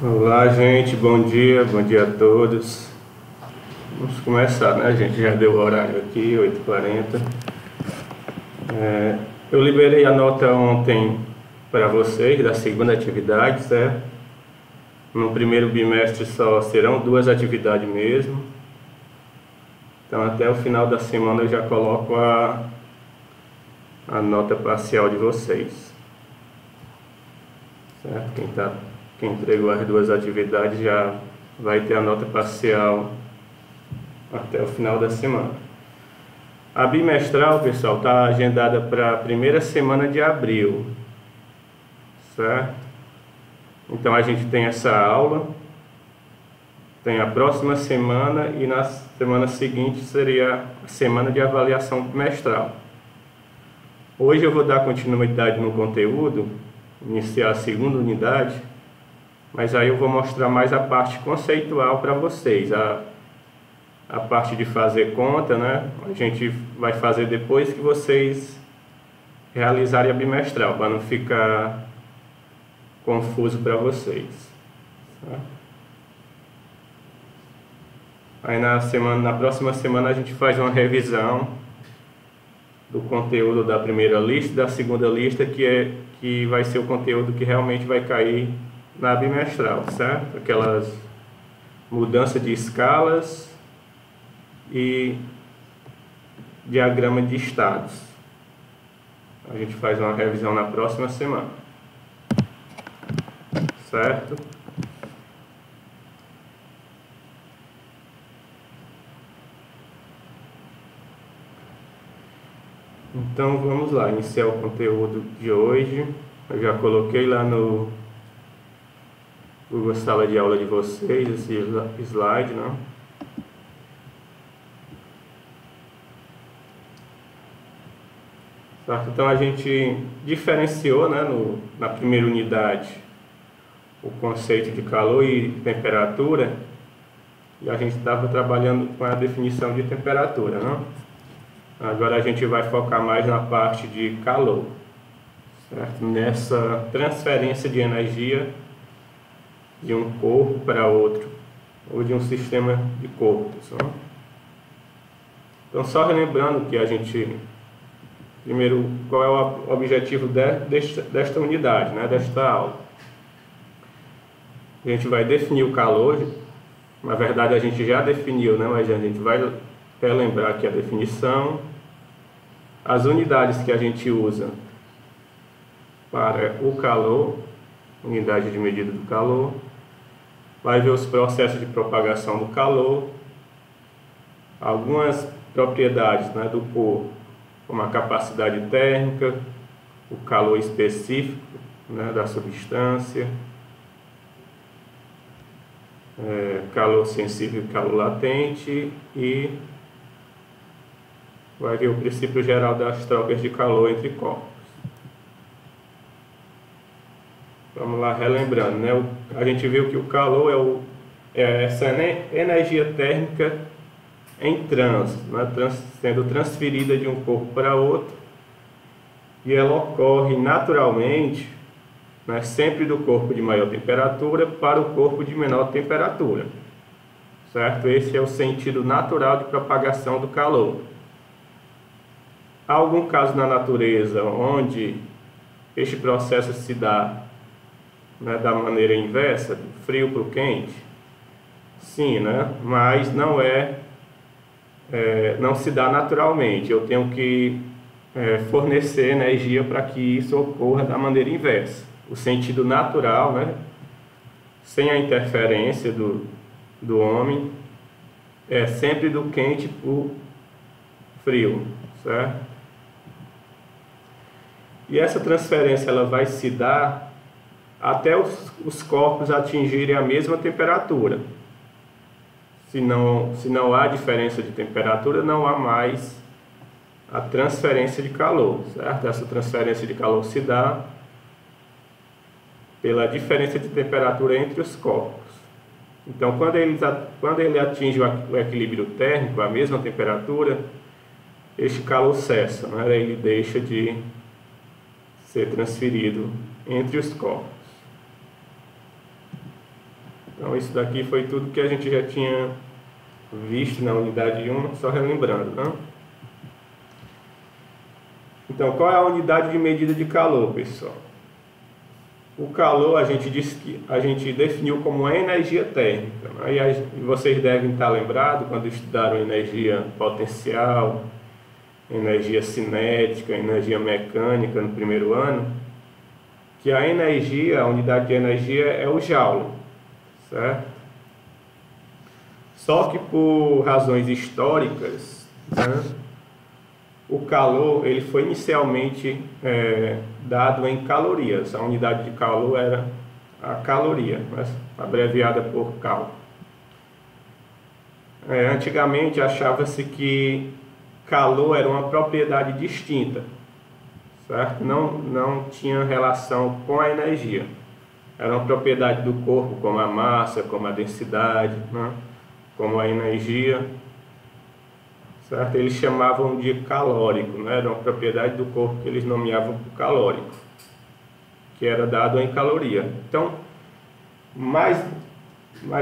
Olá, gente, bom dia a todos. Vamos começar, né, gente? Já deu o horário aqui, 8h40. Eu liberei a nota ontem para vocês da segunda atividade, certo? No primeiro bimestre só serão 2 atividades mesmo. Então, até o final da semana eu já coloco a nota parcial de vocês, certo? Quem entregou as 2 atividades já vai ter a nota parcial até o final da semana. A bimestral, pessoal, está agendada para a primeira semana de abril, certo? Então a gente tem essa aula, tem a próxima semana e na semana seguinte seria a semana de avaliação bimestral. Hoje eu vou dar continuidade no conteúdo, iniciar a segunda unidade, mas aí eu vou mostrar mais a parte conceitual para vocês. A parte de fazer conta, né? A gente vai fazer depois que vocês realizarem a bimestral, para não ficar confuso para vocês. Tá? Aí na próxima semana a gente faz uma revisão do conteúdo da primeira lista e da segunda lista, que vai ser o conteúdo que realmente vai cair na bimestral, certo? Aquelas mudanças de escalas e diagrama de estados. A gente faz uma revisão na próxima semana, certo? Então vamos lá, iniciar o conteúdo de hoje. Eu já coloquei lá no Google Sala de Aula de vocês esse slide, né? Certo? Então a gente diferenciou, né, na primeira unidade o conceito de calor e temperatura, e a gente estava trabalhando com a definição de temperatura, né? Agora a gente vai focar mais na parte de calor, certo? Nessa transferência de energia de um corpo para outro, ou de um sistema de corpos, né? Então, só relembrando que a gente, primeiro, qual é o objetivo desta unidade, né, desta aula. A gente vai definir o calor. Na verdade a gente já definiu, né, mas a gente vai relembrar aqui a definição, as unidades que a gente usa para o calor, unidade de medida do calor, vai ver os processos de propagação do calor, algumas propriedades, né, do corpo, como a capacidade térmica, o calor específico, né, da substância, calor sensível e calor latente, e vai ver o princípio geral das trocas de calor entre corpos. Vamos lá, relembrando, né? A gente viu que o calor é essa energia térmica em trânsito, né? Sendo transferida de um corpo para outro, e ela ocorre naturalmente, né, sempre do corpo de maior temperatura para o corpo de menor temperatura, certo? Esse é o sentido natural de propagação do calor. Há algum caso na natureza onde este processo se dá, né, da maneira inversa, do frio para o quente? Sim, né? Mas não se dá naturalmente. Eu tenho que fornecer energia para que isso ocorra da maneira inversa. O sentido natural, né, sem a interferência do homem, é sempre do quente para o frio, certo? E essa transferência ela vai se dar até os corpos atingirem a mesma temperatura. Se não há diferença de temperatura, não há mais a transferência de calor, certo? Essa transferência de calor se dá pela diferença de temperatura entre os corpos. Então, quando ele atinge o equilíbrio térmico, a mesma temperatura, este calor cessa, né? Ele deixa de ser transferido entre os corpos. Então isso daqui foi tudo que a gente já tinha visto na unidade 1, só relembrando, né? Então, qual é a unidade de medida de calor, pessoal? O calor a gente disse que a gente definiu como energia térmica, né? E vocês devem estar lembrados quando estudaram energia potencial, energia cinética, energia mecânica no primeiro ano, que a energia, a unidade de energia é o joule, certo? Só que por razões históricas, né, o calor ele foi inicialmente dado em calorias. A unidade de calor era a caloria, né, abreviada por cal. Antigamente achava-se que calor era uma propriedade distinta, certo? Não tinha relação com a energia. Era uma propriedade do corpo, como a massa, como a densidade, né, como a energia. Certo? Eles chamavam de calórico, né? Era uma propriedade do corpo que eles nomeavam por calórico, que era dado em caloria. Então, mais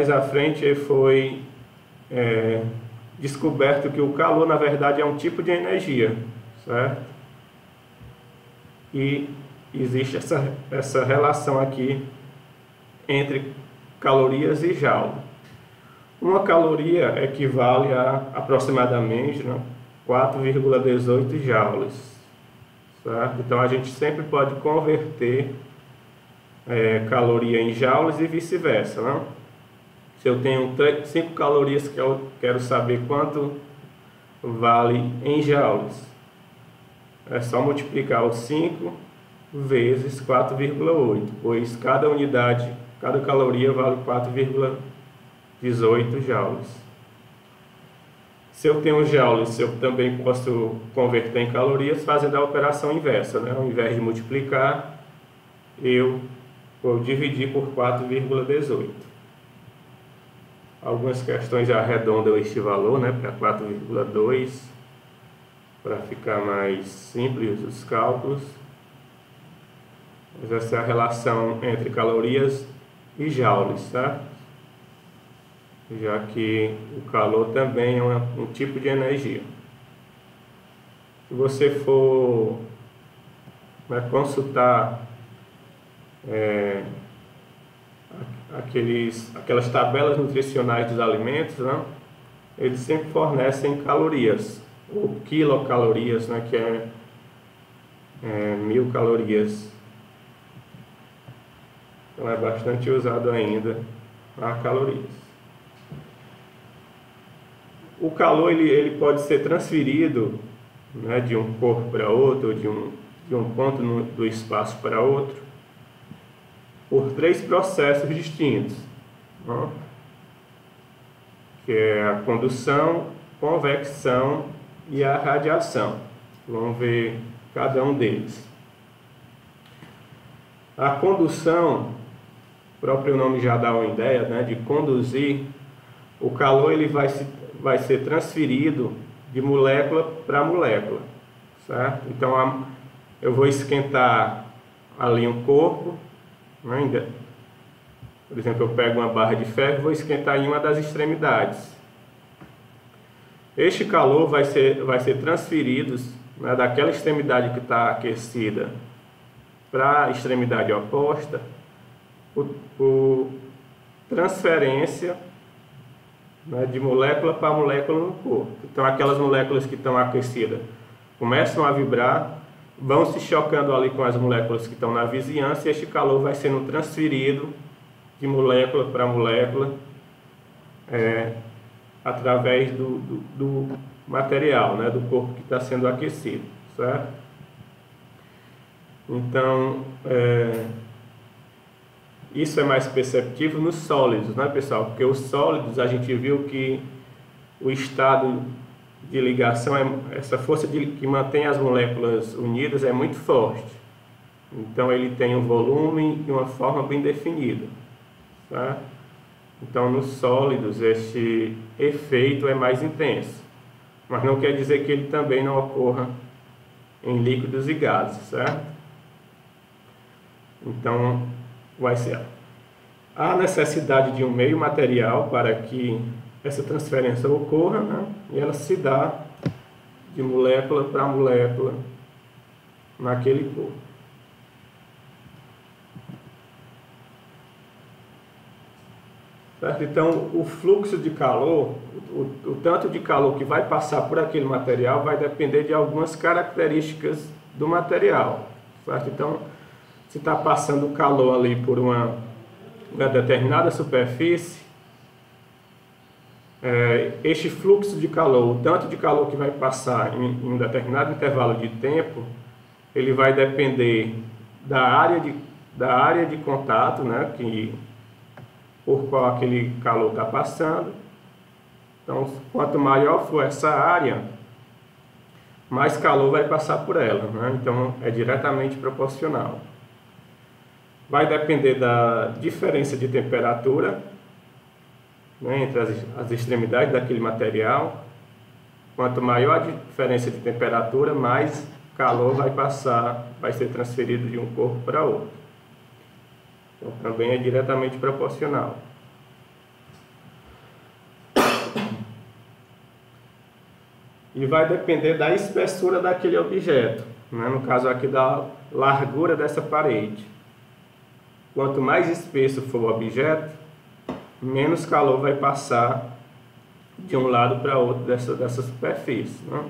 à frente foi descoberto que o calor, na verdade, é um tipo de energia, certo? E existe essa relação aqui entre calorias e joule. Uma caloria equivale a aproximadamente 4,18 joules, certo? Então a gente sempre pode converter caloria em joules e vice-versa, né? Se eu tenho 5 calorias que eu quero saber quanto vale em joules, é só multiplicar os 5 vezes 4,8, pois cada caloria vale 4,18 joules. Se eu tenho joules, eu também posso converter em calorias fazendo a operação inversa, né? Ao invés de multiplicar, eu vou dividir por 4,18. Algumas questões já arredondam este valor, né, para 4,2, para ficar mais simples os cálculos. Mas essa é a relação entre calorias e joules, tá? Já que o calor também é um tipo de energia. Se você for consultar aquelas tabelas nutricionais dos alimentos, né, eles sempre fornecem calorias, ou quilocalorias, né, que é 1000 calorias. Então é bastante usado ainda a calorias. O calor ele pode ser transferido, né, de um corpo para outro, de um ponto do espaço para outro, por 3 processos distintos, né, que é a condução, convecção e a radiação. Vamos ver cada um deles. A condução, o próprio nome já dá uma ideia, né, de conduzir. O calor ele vai ser transferido de molécula para molécula, certo? Então eu vou esquentar ali um corpo, né? Por exemplo, eu pego uma barra de ferro e vou esquentar em uma das extremidades. Este calor vai ser transferido, né, daquela extremidade que está aquecida para a extremidade oposta por transferência, né, de molécula para molécula no corpo. Então aquelas moléculas que estão aquecidas começam a vibrar, vão se chocando ali com as moléculas que estão na vizinhança, e este calor vai sendo transferido de molécula para molécula através do material, né, do corpo que está sendo aquecido, certo? Então isso é mais perceptível nos sólidos, né, pessoal? Porque os sólidos, a gente viu que o estado de ligação, essa força que mantém as moléculas unidas é muito forte. Então ele tem um volume e uma forma bem definida, tá? Então nos sólidos este efeito é mais intenso, mas não quer dizer que ele também não ocorra em líquidos e gases, certo? Então vai ser Há necessidade de um meio material para que essa transferência ocorra, né? E ela se dá de molécula para molécula naquele corpo. Certo? Então, o fluxo de calor, o tanto de calor que vai passar por aquele material vai depender de algumas características do material. Certo? Então, se está passando calor ali por uma determinada superfície, este fluxo de calor, o tanto de calor que vai passar em um determinado intervalo de tempo, ele vai depender da área de contato, né, por qual aquele calor está passando. Então, quanto maior for essa área, mais calor vai passar por ela, né? Então, é diretamente proporcional. Vai depender da diferença de temperatura, né, entre as extremidades daquele material. Quanto maior a diferença de temperatura, mais calor vai ser transferido de um corpo para outro. Então, também é diretamente proporcional. E vai depender da espessura daquele objeto, né? No caso aqui da largura dessa parede. Quanto mais espesso for o objeto, menos calor vai passar de um lado para outro dessa superfície, né?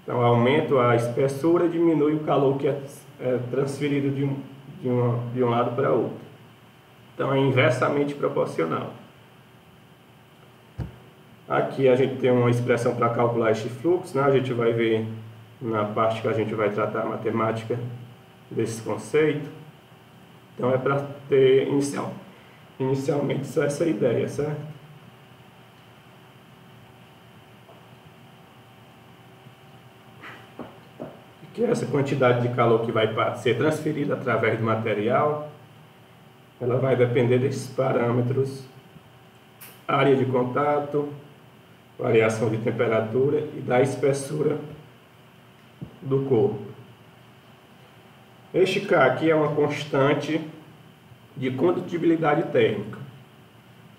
Então, aumenta a espessura, diminui o calor que é transferido de um lado para outro. Então, é inversamente proporcional. Aqui a gente tem uma expressão para calcular este fluxo, né? A gente vai ver na parte que a gente vai tratar a matemática desse conceito. Então, é para ter inicialmente só essa ideia, certo? Que essa quantidade de calor que vai ser transferida através do material, ela vai depender desses parâmetros: área de contato, variação de temperatura e da espessura do corpo. Este K aqui é uma constante de condutibilidade térmica.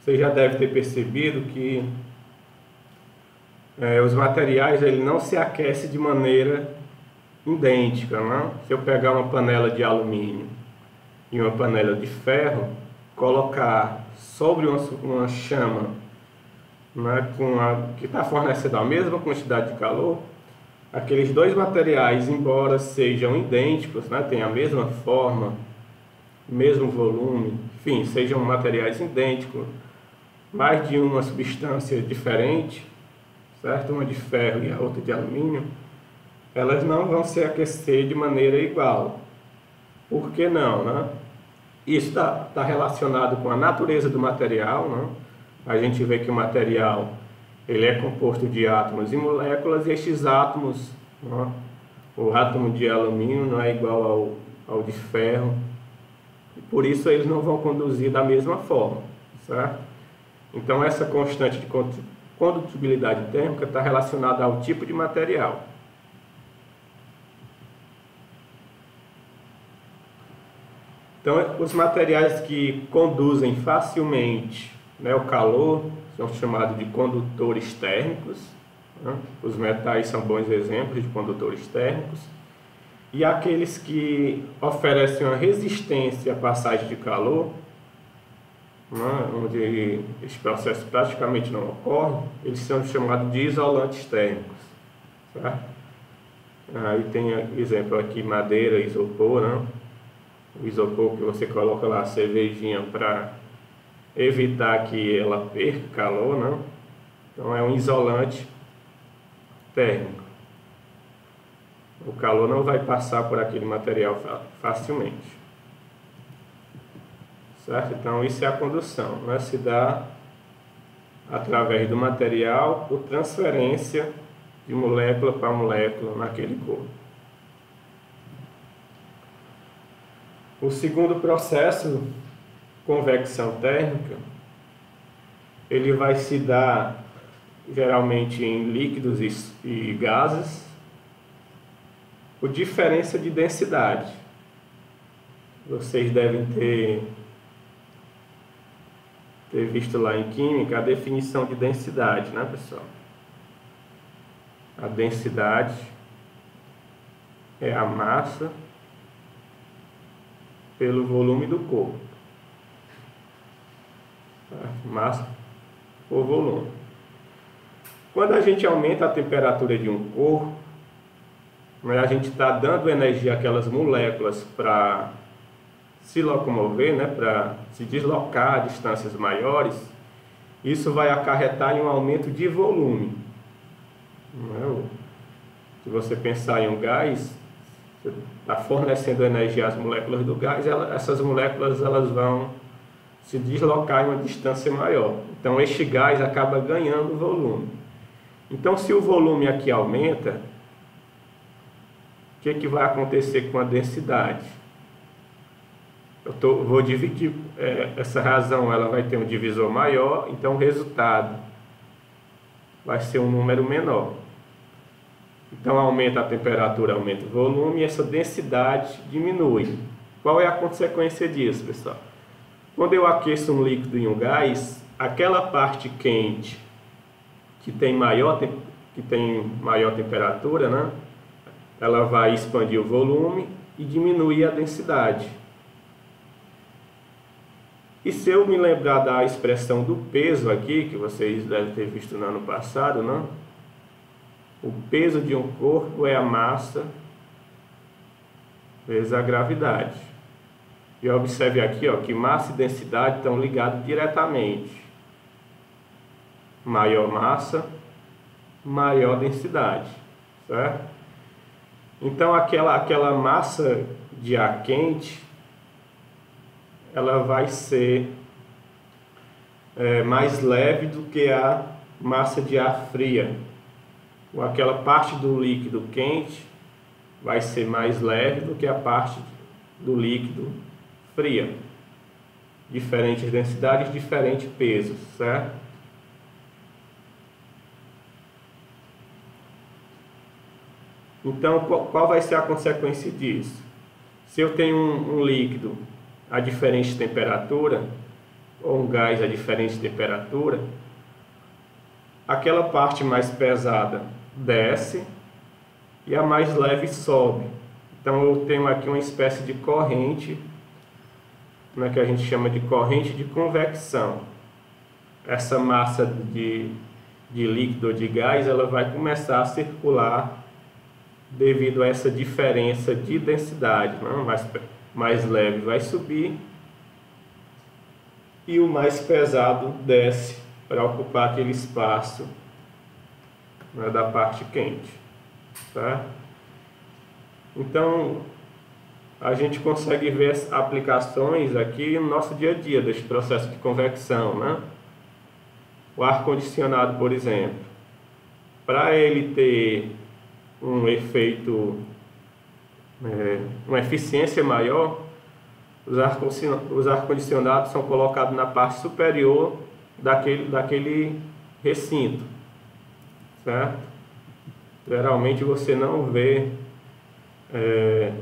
Você já deve ter percebido que os materiais ele não se aquecem de maneira idêntica, né? Se eu pegar uma panela de alumínio e uma panela de ferro, colocar sobre uma chama, né, que está fornecendo a mesma quantidade de calor, aqueles dois materiais, embora sejam idênticos, né, tenham a mesma forma, mesmo volume, enfim, sejam materiais idênticos, mas de uma substância diferente, certo? Uma de ferro e a outra de alumínio, elas não vão se aquecer de maneira igual. Por que não, né? Isso está relacionado com a natureza do material, né? A gente vê que o material ele é composto de átomos e moléculas, e estes átomos, né? O átomo de alumínio não é igual ao de ferro, e por isso eles não vão conduzir da mesma forma, certo? Então essa constante de condutibilidade térmica está relacionada ao tipo de material. Então, os materiais que conduzem facilmente, né, o calor são chamados de condutores térmicos, né? Os metais são bons exemplos de condutores térmicos. E aqueles que oferecem uma resistência à passagem de calor, né, onde esse processo praticamente não ocorre, eles são chamados de isolantes térmicos. Certo? Aí tem exemplo aqui, madeira, isopor, né? O isopor que você coloca lá a cervejinha para evitar que ela perca calor, né? Então é um isolante térmico. O calor não vai passar por aquele material facilmente. Certo? Então isso é a condução, né? Se dá através do material por transferência de molécula para molécula naquele corpo. O segundo processo, convecção térmica, ele vai se dar geralmente em líquidos e gases por diferença de densidade. Vocês devem ter ter visto lá em química a definição de densidade, né, pessoal? A densidade é a massa pelo volume do corpo. Massa por volume. Quando a gente aumenta a temperatura de um corpo, né, a gente está dando energia àquelas moléculas para se locomover, né, para se deslocar a distâncias maiores. Isso vai acarretar em um aumento de volume. Se você pensar em um gás, você está fornecendo energia às moléculas do gás, essas moléculas elas vão se deslocar em uma distância maior. Então este gás acaba ganhando volume. Então se o volume aqui aumenta, o que vai acontecer com a densidade? Vou dividir essa razão, ela vai ter um divisor maior, então o resultado vai ser um número menor. Então aumenta a temperatura, aumenta o volume e essa densidade diminui. Qual é a consequência disso, pessoal? Quando eu aqueço um líquido em um gás, aquela parte quente que tem maior temperatura, né, ela vai expandir o volume e diminuir a densidade. E se eu me lembrar da expressão do peso aqui, que vocês devem ter visto no ano passado, né? O peso de um corpo é a massa vezes a gravidade. E observe aqui, ó, que massa e densidade estão ligados diretamente. Maior massa, maior densidade, certo? Então aquela massa de ar quente, ela vai ser mais leve do que a massa de ar fria. Ou aquela parte do líquido quente vai ser mais leve do que a parte do líquido fria. Diferentes densidades, diferentes pesos, certo? Então, qual vai ser a consequência disso? Se eu tenho um líquido a diferente temperatura, ou um gás a diferente temperatura, aquela parte mais pesada desce e a mais leve sobe. Então eu tenho aqui uma espécie de corrente, né, que a gente chama de corrente de convecção. Essa massa de líquido ou de gás, ela vai começar a circular devido a essa diferença de densidade, né? Mais leve vai subir e o mais pesado desce para ocupar aquele espaço, né, da parte quente, tá? Então a gente consegue ver as aplicações aqui no nosso dia a dia desse processo de convecção, né? O ar condicionado, por exemplo, para ele ter um efeito, uma eficiência maior, os ar-condicionados são colocados na parte superior daquele recinto, certo? Geralmente você não vê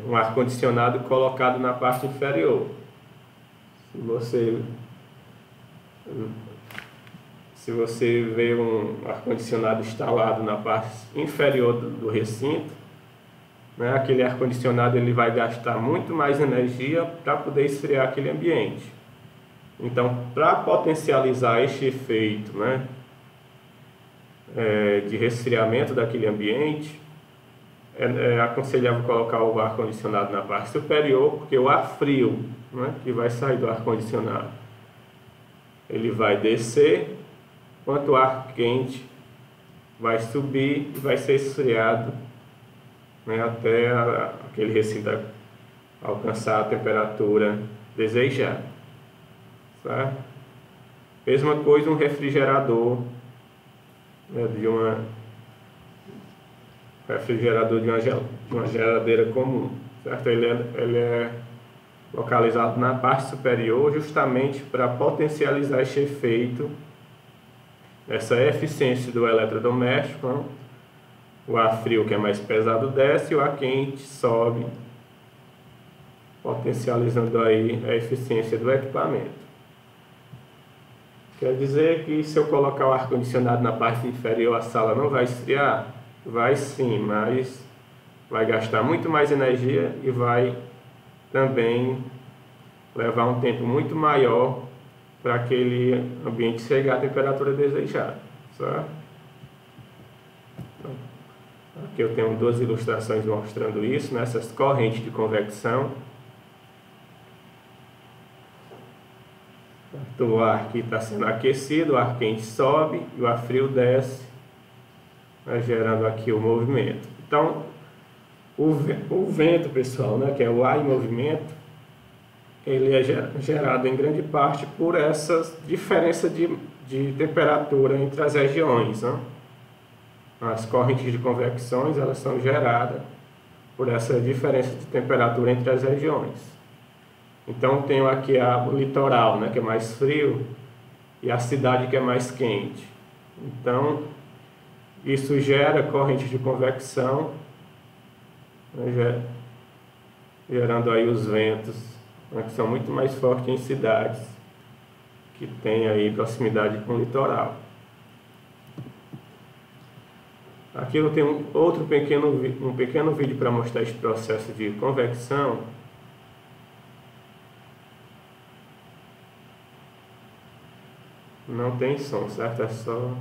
um ar-condicionado colocado na parte inferior. Se você vê um ar-condicionado instalado na parte inferior do recinto, né, aquele ar-condicionado ele vai gastar muito mais energia para poder esfriar aquele ambiente. Então, para potencializar este efeito, né, de resfriamento daquele ambiente, é aconselhável colocar o ar-condicionado na parte superior, porque o ar frio, né, que vai sair do ar-condicionado, ele vai descer, enquanto o ar quente vai subir e vai ser esfriado, né, até aquele recinto alcançar a temperatura desejada, certo? Mesma coisa um refrigerador, né, de uma geladeira comum, certo? Ele é localizado na parte superior justamente para potencializar esse efeito, essa eficiência do eletrodoméstico, né? O ar frio, que é mais pesado, desce e o ar quente sobe, potencializando aí a eficiência do equipamento. Quer dizer que se eu colocar o ar-condicionado na parte inferior, a sala não vai esfriar? Vai sim, mas vai gastar muito mais energia e vai também levar um tempo muito maior para aquele ambiente chegar à temperatura desejada, certo? Então, aqui eu tenho duas ilustrações mostrando isso, nessas correntes de convecção. O ar aqui está sendo aquecido, o ar quente sobe e o ar frio desce, gerando aqui o movimento. Então, o vento, pessoal, né, que é o ar em movimento, ele é gerado em grande parte por essa diferença de temperatura entre as regiões, né? As correntes de convecções, elas são geradas por essa diferença de temperatura entre as regiões. Então, tenho aqui o litoral, né, que é mais frio, e a cidade que é mais quente. Então, isso gera correntes de convecção, né, gerando aí os ventos, né, que são muito mais fortes em cidades que têm aí proximidade com o litoral. Aqui eu tenho um pequeno vídeo para mostrar esse processo de convecção. Não tem som, certo? É só...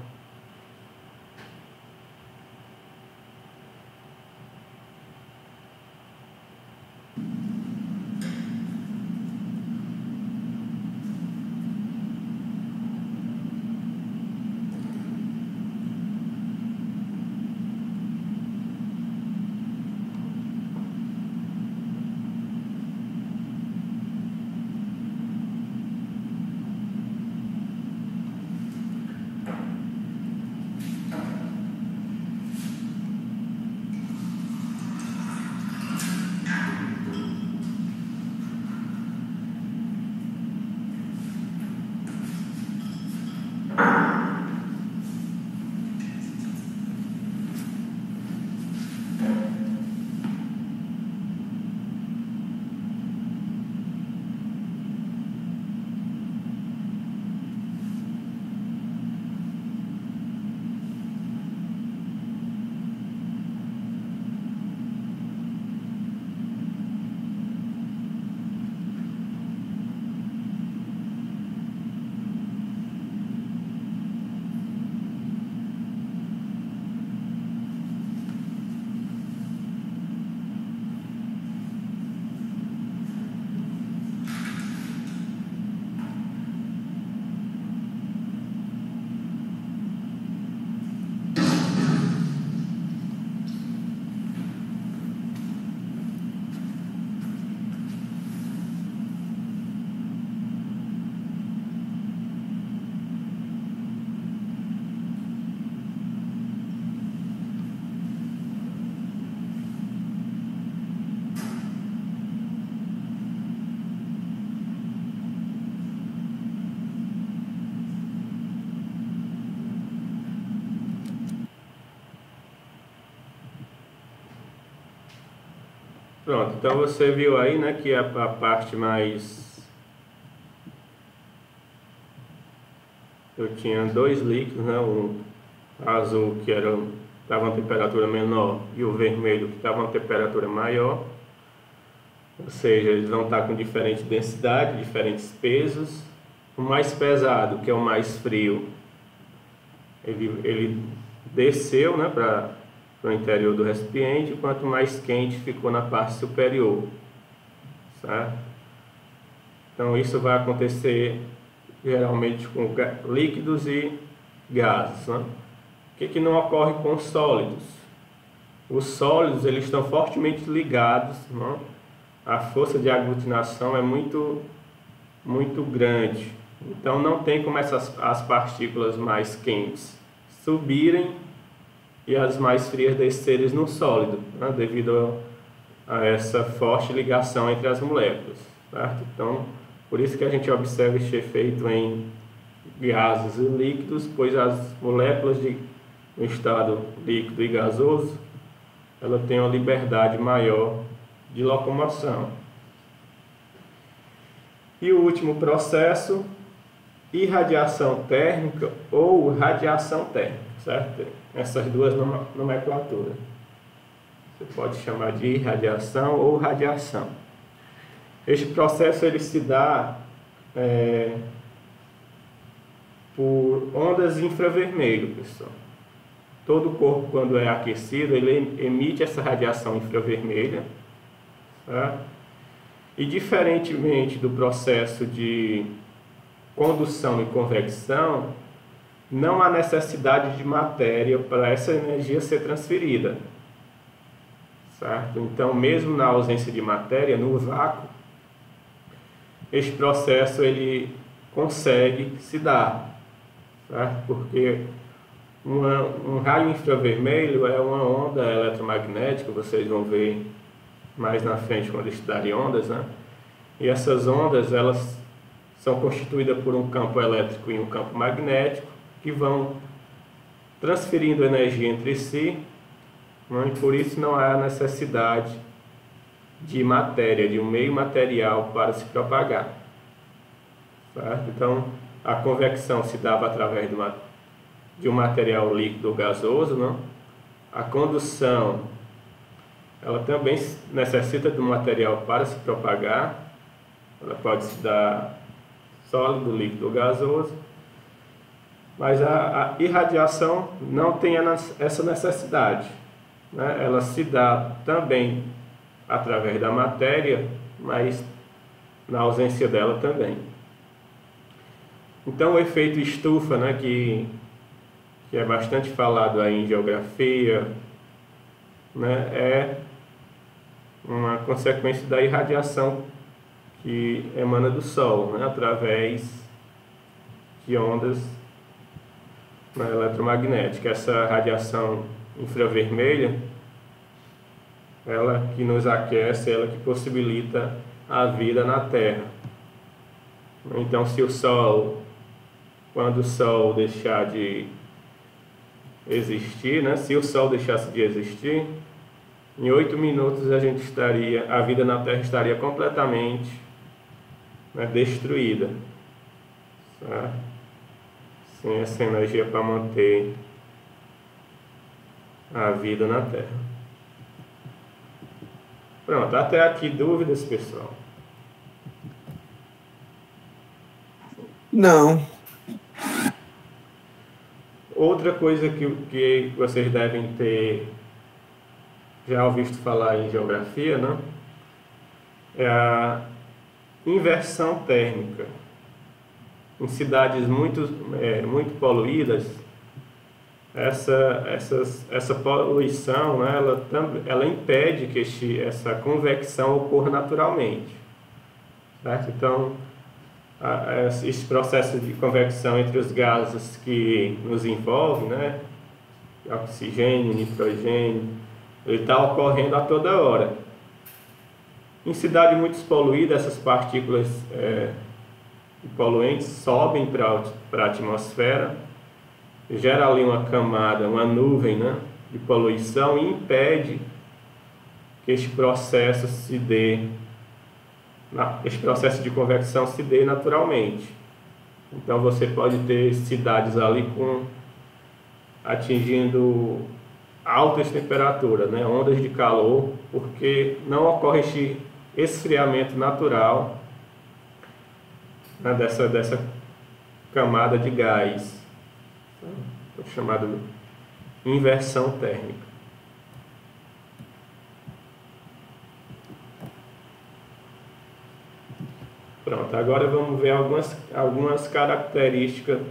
Pronto, então você viu aí, né, que a parte mais... Eu tinha dois líquidos, né, o azul que estava a uma temperatura menor e o vermelho que estava a uma temperatura maior. Ou seja, eles vão estar com diferente densidade, diferentes pesos. O mais pesado, que é o mais frio, ele desceu, né, para o interior do recipiente, quanto mais quente ficou na parte superior, certo? Então isso vai acontecer geralmente com líquidos e gases, né? O que não ocorre com os sólidos? Os sólidos, eles estão fortemente ligados, né? A força de aglutinação é muito grande, então não tem como as partículas mais quentes subirem e as mais frias descerem no sólido, né, devido a essa forte ligação entre as moléculas, certo? Então, por isso que a gente observa este efeito em gases e líquidos, pois as moléculas no estado líquido e gasoso, ela tem uma liberdade maior de locomoção. E o último processo, irradiação térmica ou radiação térmica, certo? Essas duas nomenclaturas. Você pode chamar de irradiação ou radiação. Este processo ele se dá por ondas infravermelho, pessoal. Todo o corpo, quando é aquecido, ele emite essa radiação infravermelha, certo? E diferentemente do processo de condução e convecção, não há necessidade de matéria para essa energia ser transferida, certo? Então, mesmo na ausência de matéria, no vácuo, este processo ele consegue se dar, certo? Porque um raio infravermelho é uma onda eletromagnética, vocês vão ver mais na frente quando estudarem ondas, né? E essas ondas, elas são constituídas por um campo elétrico e um campo magnético que vão transferindo energia entre si, né? E por isso não há necessidade de matéria, de um meio material para se propagar, certo? Então, a convecção se dava através de um material líquido ou gasoso, não? A condução, ela também necessita de um material para se propagar. Ela pode se dar sólido, líquido ou gasoso. Mas a irradiação não tem essa necessidade, né? Ela se dá também através da matéria, mas na ausência dela também. Então, o efeito estufa, né, que é bastante falado aí em geografia, né, é uma consequência da irradiação que emana do Sol, né, através de ondas, né, eletromagnéticas. Essa radiação infravermelha, ela que nos aquece, ela que possibilita a vida na Terra. Então, quando o Sol deixar de existir, né, se o Sol deixasse de existir, em 8 minutos a vida na Terra estaria completamente, né, destruída, certo? Sem essa energia para manter a vida na Terra. Pronto, até aqui dúvidas, pessoal? Não. Outra coisa que vocês devem ter já ouvido falar em geografia, né? É a inversão térmica. Em cidades muito poluídas, essa poluição, né, ela impede que essa convecção ocorra naturalmente, certo? Então, esse processo de convecção entre os gases que nos envolvem, né, oxigênio, nitrogênio, ele está ocorrendo a toda hora. Em cidades muito poluídas, essas partículas poluentes sobem para a atmosfera, gera ali uma camada, uma nuvem, né, de poluição e impede que este processo de convecção se dê naturalmente. Então você pode ter cidades ali atingindo altas temperaturas, né, ondas de calor, porque não ocorre este esfriamento natural, né, dessa camada de gás, chamada inversão térmica. Pronto, agora vamos ver algumas características,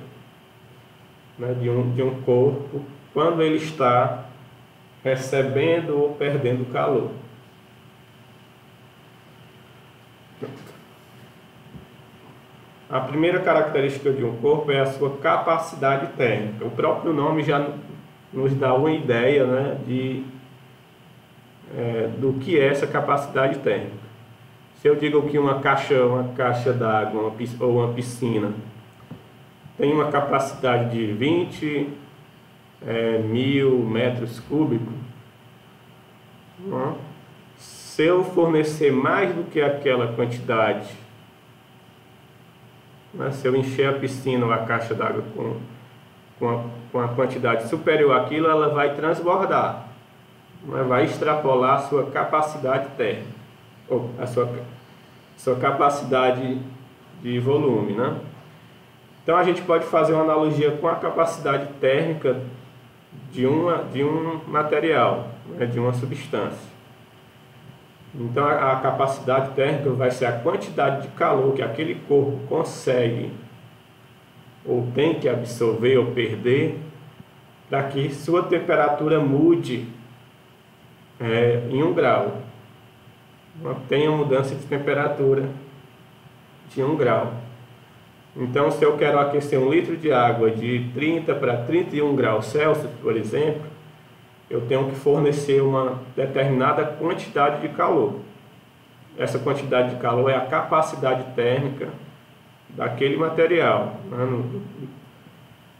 né, de um corpo quando ele está recebendo ou perdendo calor. A primeira característica de um corpo é a sua capacidade térmica. O próprio nome já nos dá uma ideia, né, do que é essa capacidade térmica. Se eu digo que uma caixa d'água ou uma piscina tem uma capacidade de 20 mil metros cúbicos, né? Se eu fornecer mais do que aquela quantidade, né? Se eu encher a piscina ou a caixa d'água com a quantidade superior àquilo, ela vai transbordar, né? Vai extrapolar a sua capacidade térmica, ou a sua capacidade de volume, né? Então a gente pode fazer uma analogia com a capacidade térmica de um material, né? De uma substância. Então a capacidade térmica vai ser a quantidade de calor que aquele corpo consegue ou tem que absorver ou perder para que sua temperatura mude em 1 grau. Tenha mudança de temperatura de 1 grau. Então, se eu quero aquecer 1 litro de água de 30 para 31 graus Celsius, por exemplo, eu tenho que fornecer uma determinada quantidade de calor. Essa quantidade de calor é a capacidade térmica daquele material, né?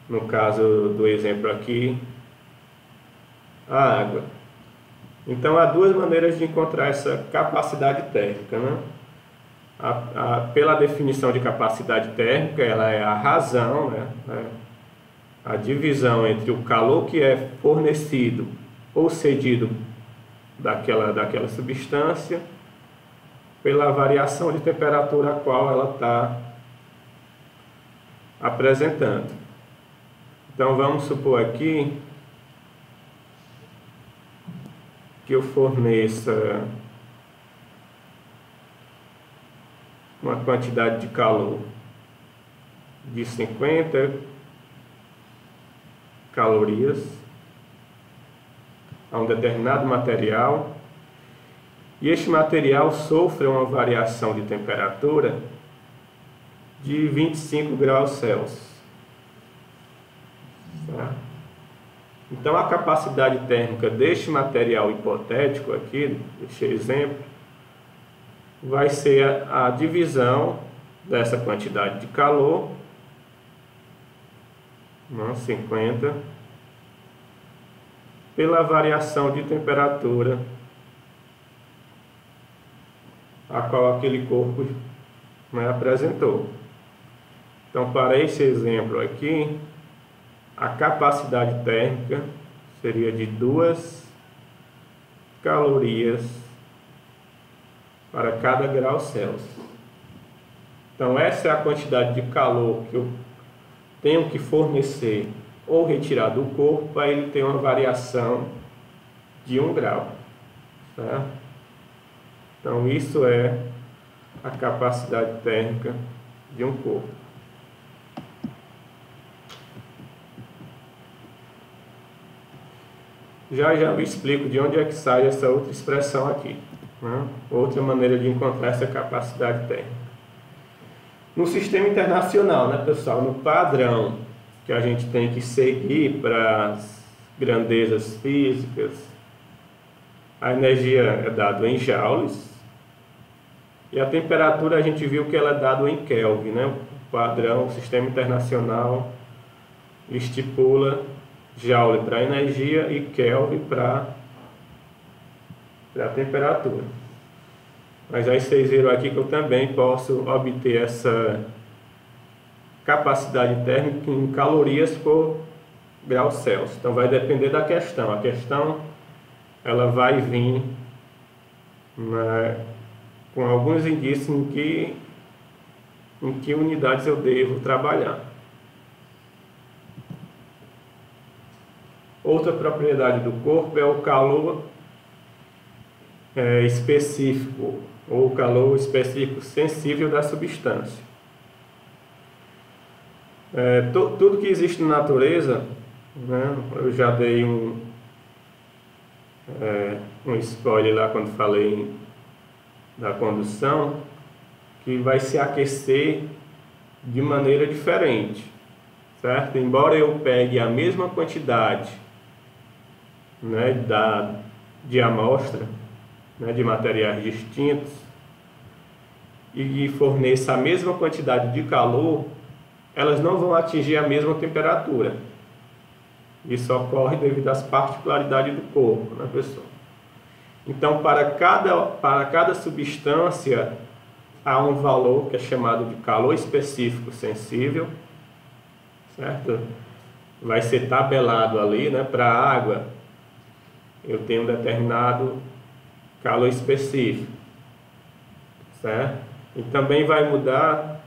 No caso do exemplo aqui, a água. Então, há 2 maneiras de encontrar essa capacidade térmica, né? Pela definição de capacidade térmica, ela é a razão, né? A divisão entre o calor que é fornecido ou cedido daquela substância pela variação de temperatura a qual ela está apresentando. Então vamos supor aqui que eu forneça uma quantidade de calor de 50 calorias a um determinado material, e este material sofre uma variação de temperatura de 25 graus Celsius. Tá? Então a capacidade térmica deste material hipotético aqui, deste exemplo, vai ser a divisão dessa quantidade de calor, 50, pela variação de temperatura a qual aquele corpo, né, apresentou. Então, para esse exemplo aqui, a capacidade térmica seria de 2 calorias para cada grau Celsius. Então, essa é a quantidade de calor que eu tenho que fornecer ou retirar do corpo para ele ter uma variação de 1 grau. Certo? Então, isso é a capacidade térmica de um corpo. Já eu explico de onde é que sai essa outra expressão aqui, né? Outra maneira de encontrar essa capacidade térmica. No sistema internacional, né, pessoal, no padrão que a gente tem que seguir para as grandezas físicas, a energia é dada em joules e a temperatura a gente viu que ela é dada em Kelvin, né? O padrão, o sistema internacional estipula Joule para energia e Kelvin para a temperatura. Mas aí vocês viram aqui que eu também posso obter essa capacidade térmica em calorias por grau Celsius. Então vai depender da questão. A questão ela vai vir com alguns indícios em que unidades eu devo trabalhar. Outra propriedade do corpo é o calor específico, ou o calor específico sensível da substância. Tudo que existe na natureza, né, eu já dei um spoiler lá quando falei da condução, que vai se aquecer de maneira diferente, certo? Embora eu pegue a mesma quantidade, né, de amostra, né, de materiais distintos, e forneça a mesma quantidade de calor, elas não vão atingir a mesma temperatura. Isso ocorre devido às particularidades do corpo, né, pessoal? Então, para cada substância, há um valor que é chamado de calor específico sensível, certo? Vai ser tabelado ali, né? Para a água, eu tenho um determinado calor específico, certo? E também vai mudar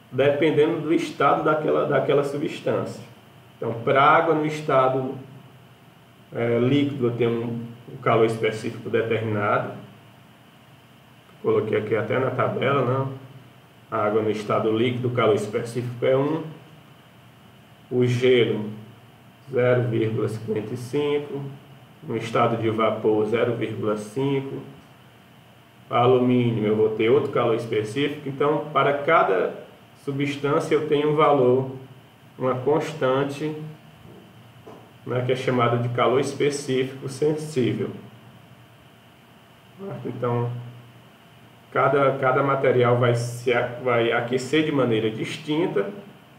dependendo do estado daquela substância. Então, para a água no estado líquido, eu tenho um calor específico determinado. Coloquei aqui até na tabela, né? A água no estado líquido, o calor específico é 1. O gelo, 0,55. No estado de vapor, 0,5. Alumínio, eu vou ter outro calor específico. Então, para cada substância eu tenho um valor, uma constante, né, que é chamada de calor específico sensível. Então, cada material vai aquecer de maneira distinta,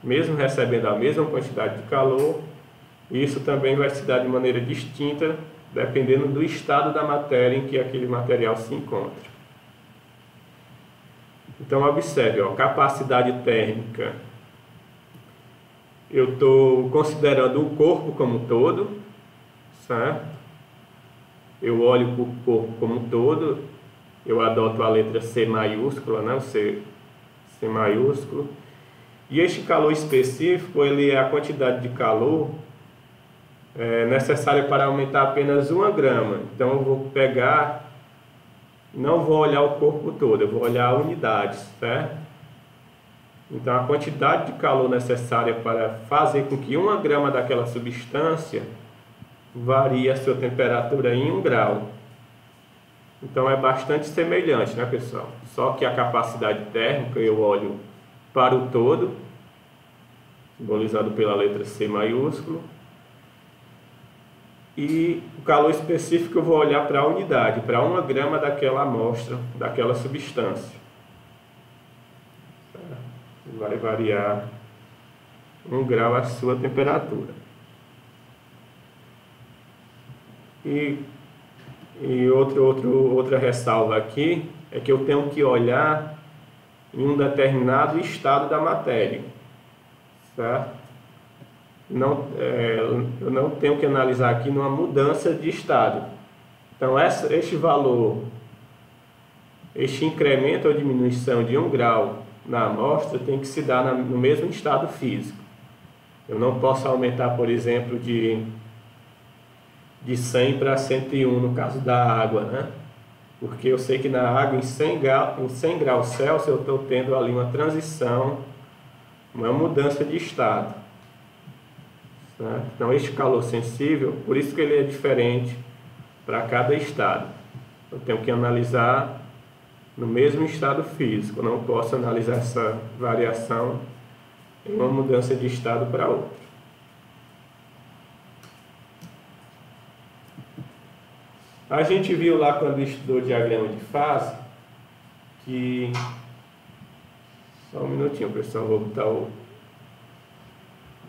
mesmo recebendo a mesma quantidade de calor. E isso também vai se dar de maneira distinta, dependendo do estado da matéria em que aquele material se encontra. Então, observe, ó, capacidade térmica. Eu estou considerando o corpo como um todo, certo? Eu olho para o corpo como um todo, eu adoto a letra C maiúscula, né? O C maiúsculo. E este calor específico, ele é a quantidade de calor necessária para aumentar apenas 1 grama. Então, eu vou pegar... Não vou olhar o corpo todo, eu vou olhar unidades, certo? Então, a quantidade de calor necessária para fazer com que 1 grama daquela substância varie a sua temperatura em 1 grau. Então, é bastante semelhante, né, pessoal? Só que a capacidade térmica eu olho para o todo, simbolizado pela letra C maiúsculo. E o calor específico eu vou olhar para a unidade, para 1 grama daquela amostra, daquela substância. Vai variar 1 grau a sua temperatura. E outra ressalva aqui é que eu tenho que olhar em um determinado estado da matéria, certo? Eu não tenho que analisar aqui numa mudança de estado. Então, este valor, este incremento ou diminuição de 1 grau na amostra tem que se dar no mesmo estado físico. Eu não posso aumentar, por exemplo, de 100 para 101 no caso da água, né? Porque eu sei que na água, em 100 graus Celsius, eu estou tendo ali uma transição, uma mudança de estado. Certo? Então, este calor sensível, por isso que ele é diferente para cada estado. Eu tenho que analisar no mesmo estado físico, eu não posso analisar essa variação em uma mudança de estado para outro. A gente viu lá quando estudou o diagrama de fase que... Só um minutinho, pessoal, vou botar o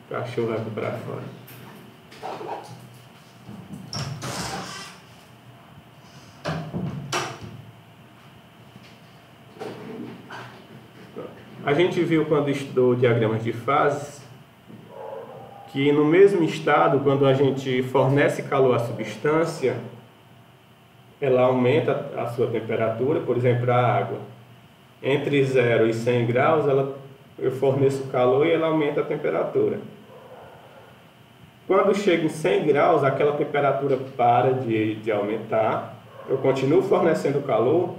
cachorro aqui para fora. A gente viu quando estudou diagramas de fases que no mesmo estado, quando a gente fornece calor à substância, ela aumenta a sua temperatura. Por exemplo, a água. Entre 0 e 100 graus, eu forneço calor e ela aumenta a temperatura. Quando chega em 100 graus, aquela temperatura para de aumentar. Eu continuo fornecendo calor,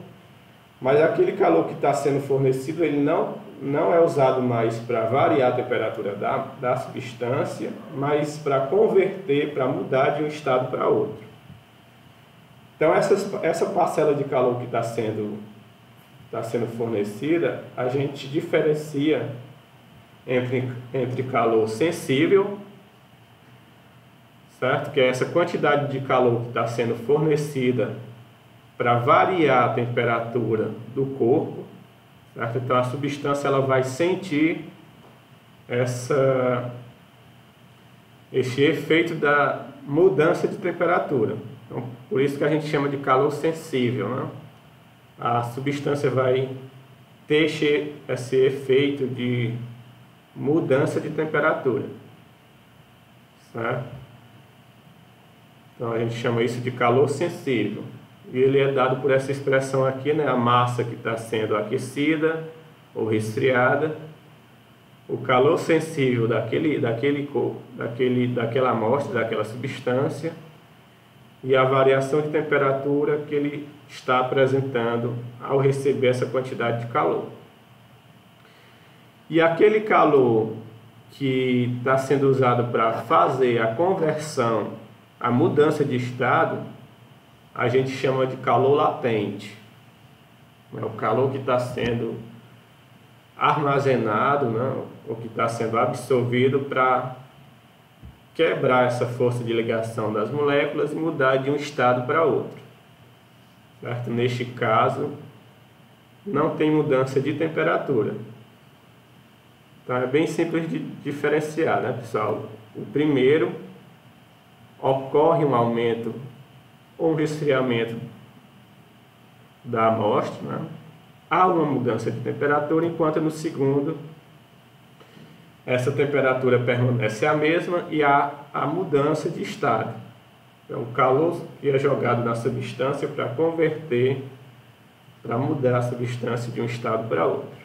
mas aquele calor que está sendo fornecido, ele não é usado mais para variar a temperatura da substância, mas para converter, para mudar de um estado para outro. Então, essa parcela de calor que está sendo fornecida, a gente diferencia entre calor sensível, certo? Que é essa quantidade de calor que está sendo fornecida para variar a temperatura do corpo, certo? Então, a substância ela vai sentir esse efeito da mudança de temperatura. Então, por isso que a gente chama de calor sensível, né? A substância vai ter esse efeito de mudança de temperatura, certo? Então a gente chama isso de calor sensível, e ele é dado por essa expressão aqui, né? A massa que está sendo aquecida ou resfriada, o calor sensível daquela amostra, daquela substância, e a variação de temperatura que ele está apresentando ao receber essa quantidade de calor. E aquele calor que está sendo usado para fazer a conversão, a mudança de estado, a gente chama de calor latente. É o calor que está sendo armazenado, né, ou que está sendo absorvido para quebrar essa força de ligação das moléculas e mudar de um estado para outro, certo? Neste caso, não tem mudança de temperatura. Então é bem simples de diferenciar, né, pessoal? O primeiro, ocorre um aumento ou um resfriamento da amostra, né? Há uma mudança de temperatura, enquanto no segundo, essa temperatura permanece a mesma e há a mudança de estado. Então, o calor que é jogado na substância para converter, para mudar a substância de um estado para outro.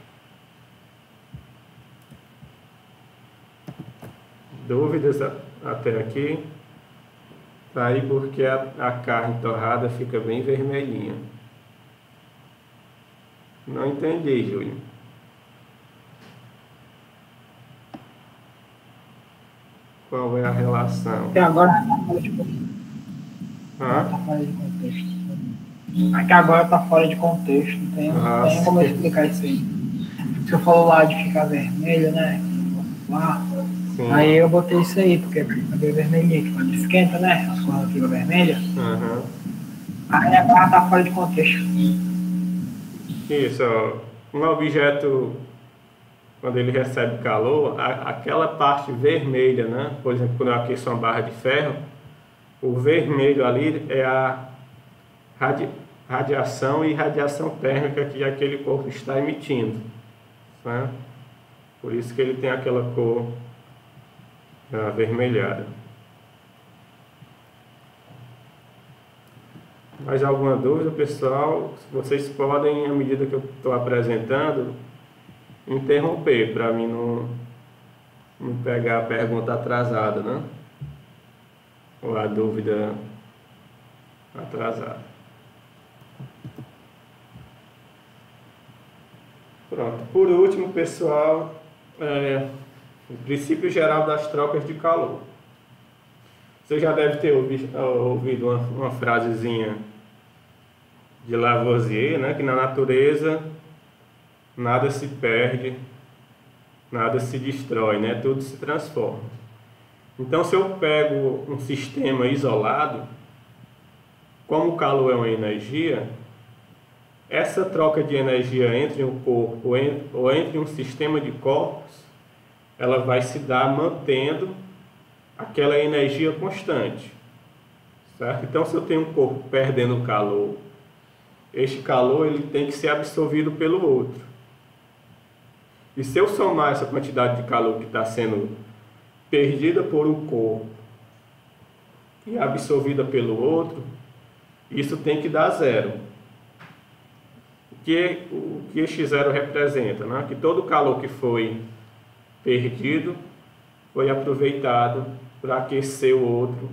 Dúvidas até aqui? Tá aí porque a carne torrada fica bem vermelhinha. Não entendi, Júlio. Qual é a relação? Até agora está fora de contexto. Tá fora de contexto. Aqui agora está fora de contexto. Não tem como eu explicar isso aí. Você falou lá de ficar vermelho, né? Lá. Sim. Aí eu botei isso aí, porque fica bem vermelhinho, que quando esquenta, né? As coisas ficam vermelhas. Aí agora está fora de contexto. Isso, ó. Um objeto, quando ele recebe calor, aquela parte vermelha, né? Por exemplo, quando eu aqueço uma barra de ferro, o vermelho ali é a radiação e radiação térmica que aquele corpo está emitindo, né? Por isso que ele tem aquela cor avermelhada. Mais alguma dúvida, pessoal? Vocês podem, à medida que eu estou apresentando, interromper, para mim não pegar a pergunta atrasada, né? Ou a dúvida atrasada. Pronto. Por último, pessoal, o princípio geral das trocas de calor. Você já deve ter ouvido uma frasezinha de Lavoisier, né? Que na natureza nada se perde, nada se destrói, né? Tudo se transforma. Então, se eu pego um sistema isolado, como o calor é uma energia, essa troca de energia entre um corpo ou entre um sistema de corpos, ela vai se dar mantendo aquela energia constante, certo? Então, se eu tenho um corpo perdendo calor, este calor ele tem que ser absorvido pelo outro. E se eu somar essa quantidade de calor que está sendo perdida por um corpo e absorvida pelo outro, isso tem que dar zero. O que este zero representa, né? Que todo o calor que foi perdido foi aproveitado para aquecer o outro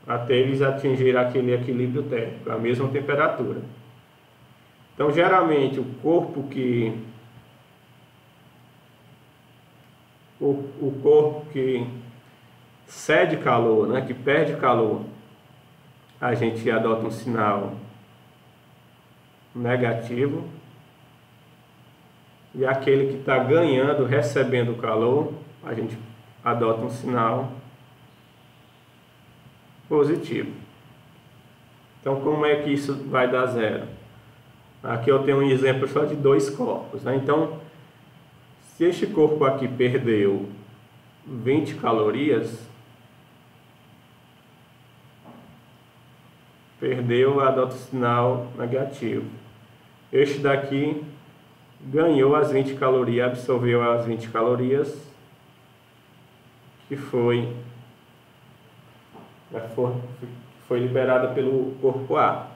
até eles atingirem aquele equilíbrio térmico, a mesma temperatura. Então, geralmente, o corpo que cede calor, né, que perde calor, a gente adota um sinal negativo, e aquele que está ganhando, recebendo calor, a gente adota um sinal positivo. Então, como é que isso vai dar zero? Aqui eu tenho um exemplo só de dois corpos, né? Então, se este corpo aqui perdeu 20 calorias, adota o sinal negativo. Este daqui ganhou as 20 calorias, absorveu as 20 calorias que foi liberada pelo corpo A.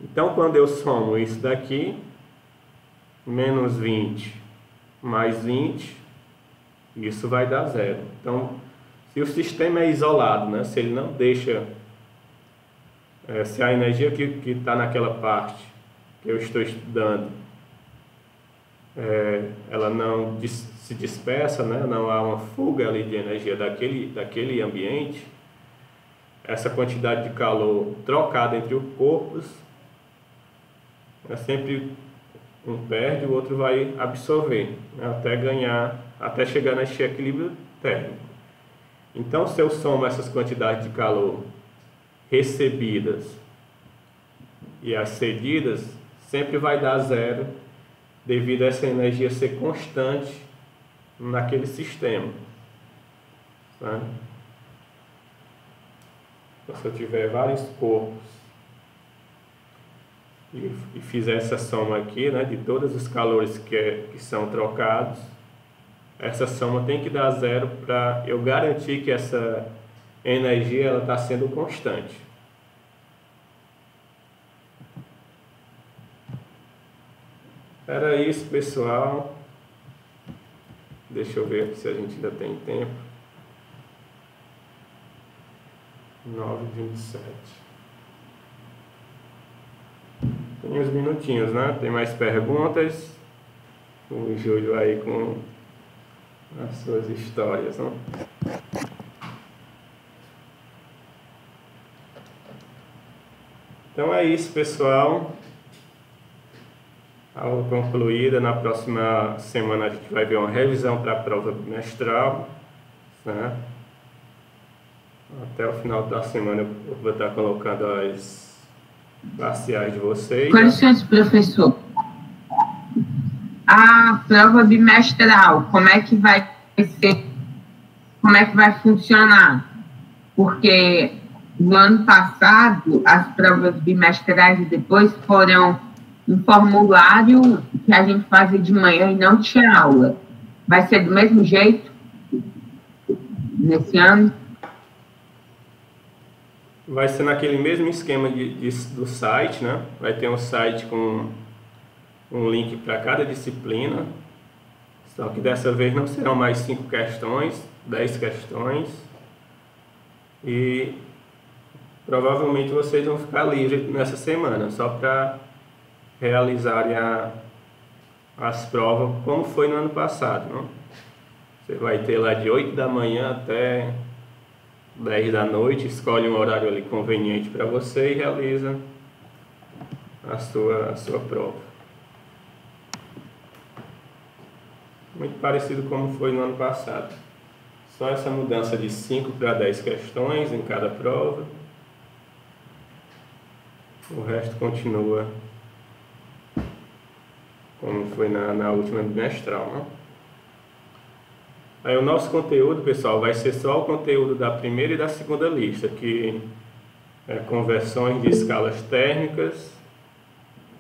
Então, quando eu somo isso daqui, menos 20 mais 20, isso vai dar zero. Então, se o sistema é isolado, né, se ele não deixa, se a energia que está naquela parte que eu estou estudando, ela não se dispersa, né, não há uma fuga ali de energia daquele ambiente, essa quantidade de calor trocada entre os corpos, é sempre um perde, o outro vai absorver, né, até chegar nesse equilíbrio térmico. Então, se eu somo essas quantidades de calor recebidas e as cedidas, sempre vai dar zero, devido a essa energia ser constante naquele sistema. Tá? Então, se eu tiver vários corpos e fizer essa soma aqui, né, de todos os calores que são trocados, essa soma tem que dar zero para eu garantir que essa energia está sendo constante. Era isso, pessoal. Deixa eu ver se a gente ainda tem tempo. 9h27. Tem uns minutinhos, né? Tem mais perguntas. O Júlio aí com as suas histórias, né? Então é isso, pessoal. Aula concluída. Na próxima semana a gente vai ver uma revisão para a prova bimestral, né? Até o final da semana eu vou estar colocando as parciais de vocês. Com licença, professor. A prova bimestral, como é que vai ser? Como é que vai funcionar? Porque no ano passado, as provas bimestrais e depois foram um formulário que a gente fazia de manhã e não tinha aula. Vai ser do mesmo jeito nesse ano? Vai ser naquele mesmo esquema do site, né? Vai ter um site com um link para cada disciplina. Só que dessa vez não serão mais 5 questões, 10 questões. E provavelmente vocês vão ficar livres nessa semana, só para realizarem as provas como foi no ano passado, né? Você vai ter lá de 8 da manhã até 10 da noite, escolhe um horário ali conveniente para você e realiza a sua prova. Muito parecido como foi no ano passado. Só essa mudança de 5 para 10 questões em cada prova. O resto continua como foi na última bimestral, né? Aí o nosso conteúdo, pessoal, vai ser só o conteúdo da primeira e da segunda lista, que é conversões de escalas térmicas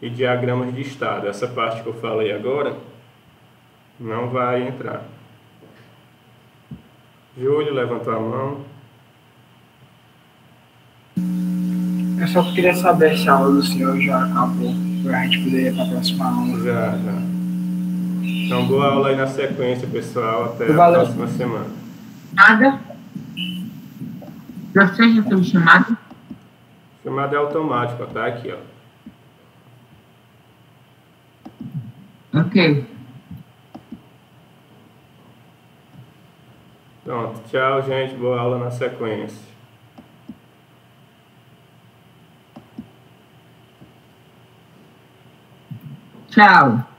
e diagramas de estado. Essa parte que eu falei agora não vai entrar. Júlio, levantou a mão. Eu só queria saber se a aula do senhor já acabou, para a gente poder ir para a próxima aula. Já. Então, boa aula aí na sequência, pessoal. Até a próxima semana. Nada? Você já foi chamado? Chamada é automática, tá? Aqui, ó. Ok. Pronto. Tchau, gente. Boa aula na sequência. Tchau.